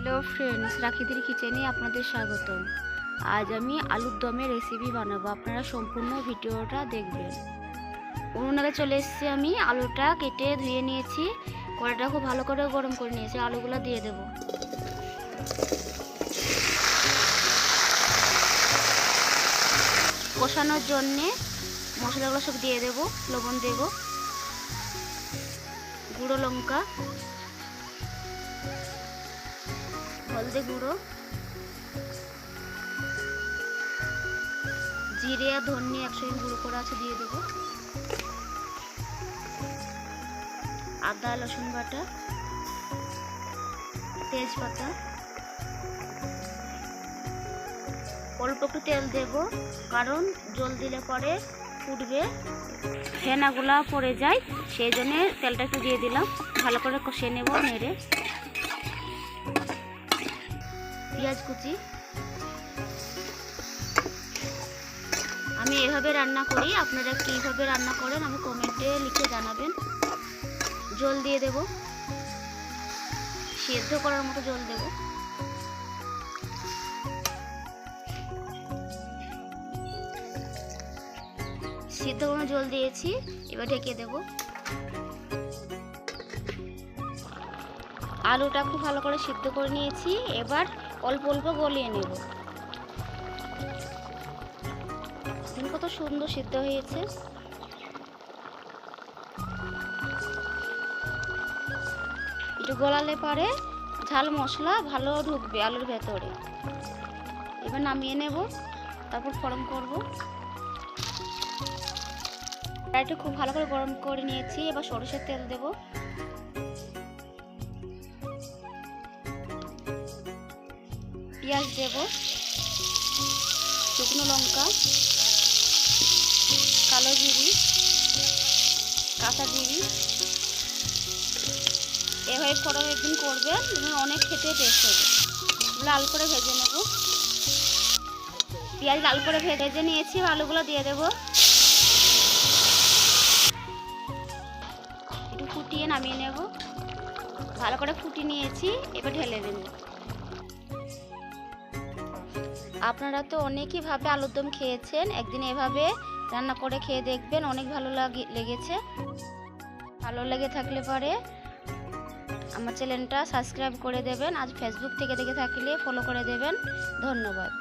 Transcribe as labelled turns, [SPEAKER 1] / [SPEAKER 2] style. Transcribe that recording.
[SPEAKER 1] Hello friends, রাখিদির কিচেনে আপনাদের স্বাগতম। আজ আমি আলুর দমের রেসিপি বানাবো, আপনারা সম্পূর্ণ ভিডিওটা দেখবেন। উনুনে চলে এসেছি, আমি আলুটা কেটে ধুয়ে নিয়েছি, কড়াইটা খুব ভালো করে গরম করে নিয়েছি। আলুগুলো দিয়ে দেব। কষানোর জন্যে মশলাগুলো সব দিয়ে দেব। লবণ দেব, গুঁড়ো লঙ্কা, হলদে গুঁড়ো, জিরে আর ধনে একসঙ্গে গুঁড়ো করা আছে দিয়ে দেবো। আদা রসুন বাটা, তেজপাতা, অল্প একটু তেল দেব, কারণ জল দিলে পরে ফুটবে, ফেনাগুলা পড়ে যায়, সেই জন্যে তেলটা একটু দিয়ে দিলাম। ভালো করে কষিয়ে নেব নেড়ে। পেঁয়াজ কুচি, আমি এভাবে রান্না করি, আপনারা কীভাবে রান্না করেন আমি কমেন্টে লিখে জানাবেন। জল দিয়ে দেব, সেদ্ধ করার মতো জল দেব। সিদ্ধ করে জল দিয়েছি, এবার ঢেকে দেব। আলুটা খুব ভালো করে সিদ্ধ করে নিয়েছি, এবার অল্প অল্প গলিয়ে নেব। কত সুন্দর সিদ্ধ হয়েছে। একটু গলালে পরে ঝাল মশলা ভালো ঢুকবে আলুর ভেতরে। এবার নামিয়ে নেব, তারপর ফোড়ন করব। কড়াইটা খুব ভালো করে গরম করে নিয়েছি, এবার সরষের তেল দেব। পেঁয়াজ দেব, শুকনো লঙ্কা, কালো জিরি, কাঁচা জিরি, এভাবে ফোড়ন একদিন করবেন, অনেক খেতে টেস্ট হবে। লাল করে ভেজে নেব। পেঁয়াজ লাল করে ভেজে নিয়েছি, আলুগুলো দিয়ে দেব। একটু ফুটিয়ে নামিয়ে নেব। ভালো করে ফুটিয়ে নিয়েছি, এবার ঢেলে দেব। আপনারা তো অনেকই ভাবে আলুর দম খেয়েছেন, একদিন এভাবে রান্না করে খেয়ে দেখবেন, অনেক ভালো লেগেছে। ভালো লেগে থাকলে পরে আমার চ্যানেলটা সাবস্ক্রাইব করে দেবেন। আজ ফেসবুক থেকে দেখে থাকলে ফলো করে দেবেন। ধন্যবাদ।